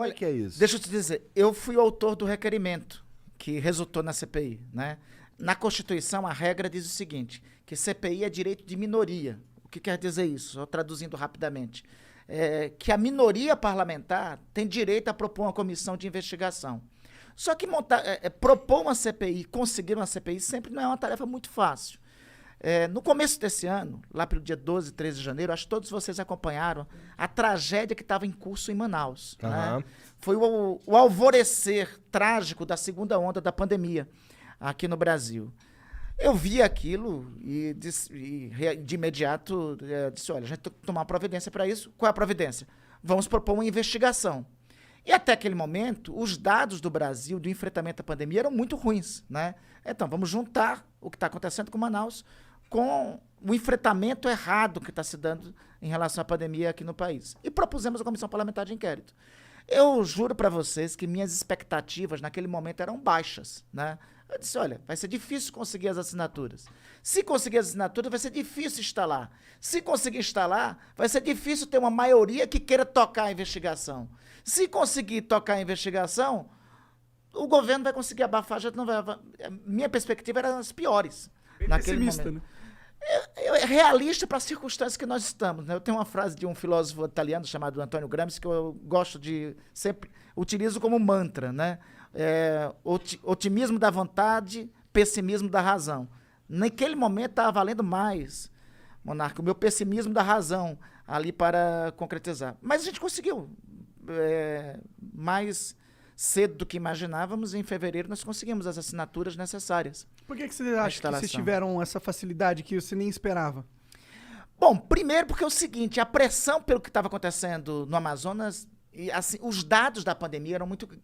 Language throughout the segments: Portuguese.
Como é que é isso? Deixa eu te dizer, eu fui o autor do requerimento que resultou na CPI, né? Na Constituição, a regra diz o seguinte, que CPI é direito de minoria. O que quer dizer isso? Só traduzindo rapidamente. Que a minoria parlamentar tem direito a propor uma comissão de investigação. Só que propor uma CPI, conseguir uma CPI, sempre não é uma tarefa muito fácil. No começo desse ano, lá pelo dia 12, 13 de janeiro, acho que todos vocês acompanharam a tragédia que estava em curso em Manaus. Né? Foi o alvorecer trágico da segunda onda da pandemia aqui no Brasil. Eu vi aquilo e de imediato disse, olha, a gente tem que tomar uma providência para isso. Qual é a providência? Vamos propor uma investigação. E até aquele momento, os dados do Brasil do enfrentamento à pandemia eram muito ruins. Né? Então, vamos juntar o que está acontecendo com Manaus com o enfrentamento errado que está se dando em relação à pandemia aqui no país. E propusemos a Comissão Parlamentar de Inquérito. Eu juro para vocês que minhas expectativas naquele momento eram baixas, né? Eu disse, olha, vai ser difícil conseguir as assinaturas. Se conseguir as assinaturas, vai ser difícil instalar. Se conseguir instalar, vai ser difícil ter uma maioria que queira tocar a investigação. Se conseguir tocar a investigação, o governo vai conseguir abafar, já não vai. Minha perspectiva era das piores. Bem naquele pessimista, momento. né? É realista para as circunstâncias que nós estamos. Né? Eu tenho uma frase de um filósofo italiano chamado Antonio Gramsci que eu gosto de sempre utilizo como mantra, né? Otimismo da vontade, pessimismo da razão. Naquele momento estava valendo mais, Monarca, o meu pessimismo da razão ali para concretizar. Mas a gente conseguiu. Mais cedo do que imaginávamos, em fevereiro nós conseguimos as assinaturas necessárias. Por que você acha que vocês tiveram essa facilidade que você nem esperava? Bom, primeiro porque é o seguinte, a pressão pelo que estava acontecendo no Amazonas, e, assim, os dados da pandemia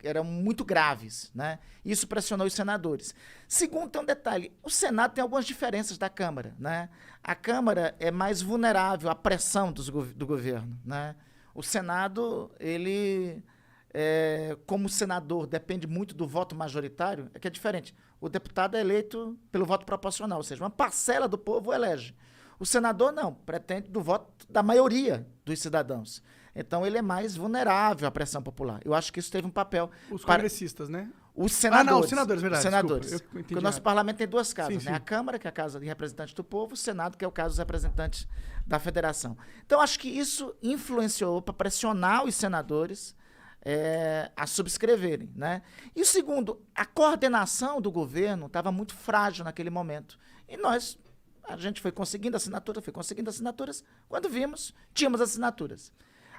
eram muito graves, né? Isso pressionou os senadores. Segundo, tem um detalhe, o Senado tem algumas diferenças da Câmara, né? A Câmara é mais vulnerável à pressão do governo, né? O Senado, ele... como o senador depende muito do voto majoritário, é que é diferente. O deputado é eleito pelo voto proporcional, ou seja, uma parcela do povo elege. O senador não, pretende do voto da maioria dos cidadãos. Então ele é mais vulnerável à pressão popular. Eu acho que isso teve um papel... Os congressistas, né? Os senadores. Não, os senadores, verdade. Os senadores. Desculpa, eu entendi porque o nosso parlamento tem duas casas, sim, né? sim. A Câmara, que é a Casa de Representantes do Povo, o Senado, que é o caso dos representantes da Federação. Então acho que isso influenciou para pressionar os senadores a subscreverem, né? E o segundo, a coordenação do governo estava muito frágil naquele momento. E a gente foi conseguindo assinaturas, quando vimos, tínhamos assinaturas.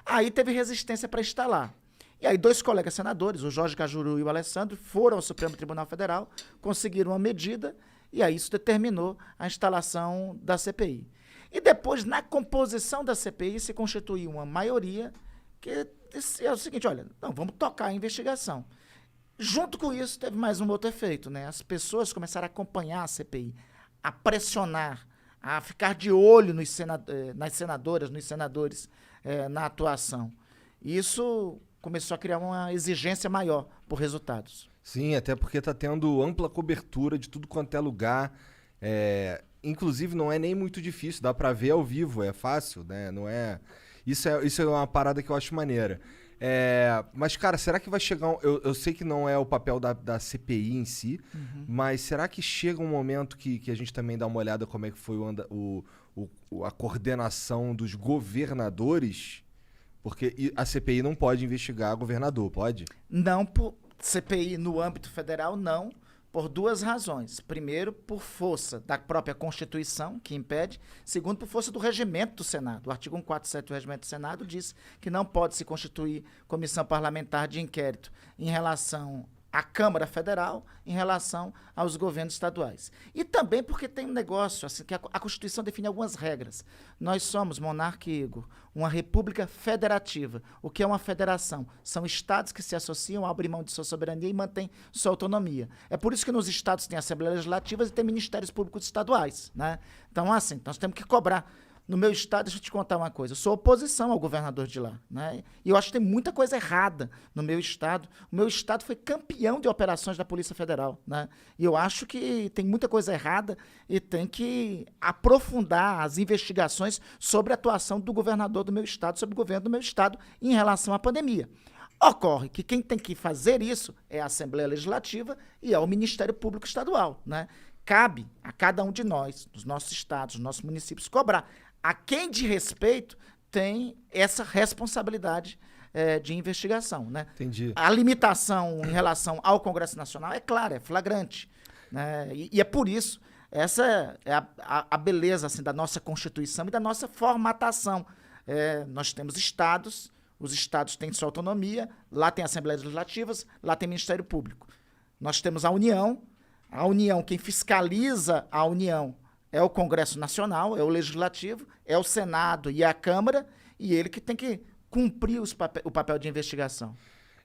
Aí teve resistência para instalar. E aí 2 colegas senadores, o Jorge Cajuru e o Alessandro, foram ao Supremo Tribunal Federal, conseguiram uma medida, e aí isso determinou a instalação da CPI. E depois, na composição da CPI, se constituiu uma maioria que é o seguinte, olha, não, vamos tocar a investigação. Junto com isso, teve mais um outro efeito, né? As pessoas começaram a acompanhar a CPI, a pressionar, a ficar de olho nas senadoras, nos senadores, na atuação. Isso começou a criar uma exigência maior por resultados. Sim, até porque está tendo ampla cobertura de tudo quanto é lugar. Inclusive, não é nem muito difícil, dá para ver ao vivo, é fácil, né? Não é... Isso é uma parada que eu acho maneira. Mas, cara, será que vai chegar... Eu sei que não é o papel da CPI em si, mas será que chega um momento que a gente também dá uma olhada como é que foi a coordenação dos governadores? Porque a CPI não pode investigar governador, pode? Não, por CPI no âmbito federal, não. Por 2 razões. Primeiro, por força da própria Constituição, que impede. Segundo, por força do regimento do Senado. O artigo 147 do regimento do Senado diz que não pode se constituir comissão parlamentar de inquérito em relação à Câmara Federal, em relação aos governos estaduais. E também porque tem um negócio, assim, que a Constituição define algumas regras. Nós somos, Monarca e Igor, uma república federativa. O que é uma federação? São estados que se associam, abrem mão de sua soberania e mantêm sua autonomia. É por isso que nos estados tem assembleias legislativas e tem ministérios públicos estaduais, né? Então, assim, nós temos que cobrar. No meu estado, deixa eu te contar uma coisa, eu sou oposição ao governador de lá, né? E eu acho que tem muita coisa errada no meu estado. O meu estado foi campeão de operações da Polícia Federal, né? E eu acho que tem muita coisa errada e tem que aprofundar as investigações sobre a atuação do governador do meu estado, sobre o governo do meu estado em relação à pandemia. Ocorre que quem tem que fazer isso é a Assembleia Legislativa e é o Ministério Público Estadual, né? Cabe a cada um de nós, dos nossos estados, dos nossos municípios, cobrar. A quem de respeito tem essa responsabilidade de investigação, né? Entendi. A limitação em relação ao Congresso Nacional é clara, é flagrante, né? E é por isso, essa é a beleza assim, da nossa Constituição e da nossa formatação. Nós temos estados, os estados têm sua autonomia, lá tem Assembleias Legislativas, lá tem Ministério Público. Nós temos a União, quem fiscaliza a União é o Congresso Nacional, é o Legislativo, é o Senado e a Câmara, e ele que tem que cumprir o papel de investigação.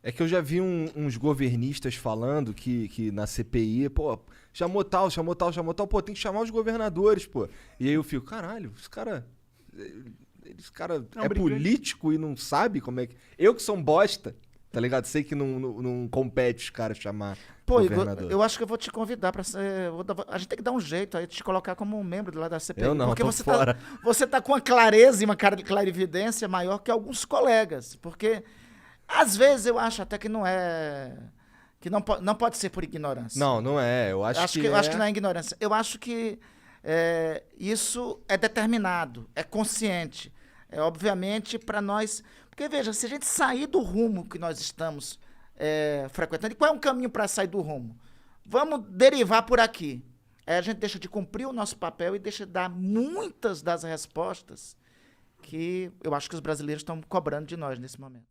É que eu já vi uns governistas falando que na CPI, pô, chamou tal, pô, tem que chamar os governadores, pô. E aí eu fico, caralho, esse cara é político e não sabe como é que... Eu que sou um bosta, tá ligado? Sei que não compete os caras chamar governador. Eu acho que eu vou te convidar pra ser... A gente tem que dar um jeito aí de te colocar como um membro lá da CPI. Eu não, porque tô fora. Você tá com uma clareza e uma clarividência maior que alguns colegas. Porque, às vezes, eu acho até que não é... Que não pode ser por ignorância. Não é. Eu acho que não é ignorância. Eu acho que isso é determinado, é consciente. É, obviamente, para nós... Porque, veja, se a gente sair do rumo que nós estamos frequentando, e qual é um caminho para sair do rumo? Vamos derivar por aqui. A gente deixa de cumprir o nosso papel e deixa de dar muitas das respostas que eu acho que os brasileiros estão cobrando de nós nesse momento.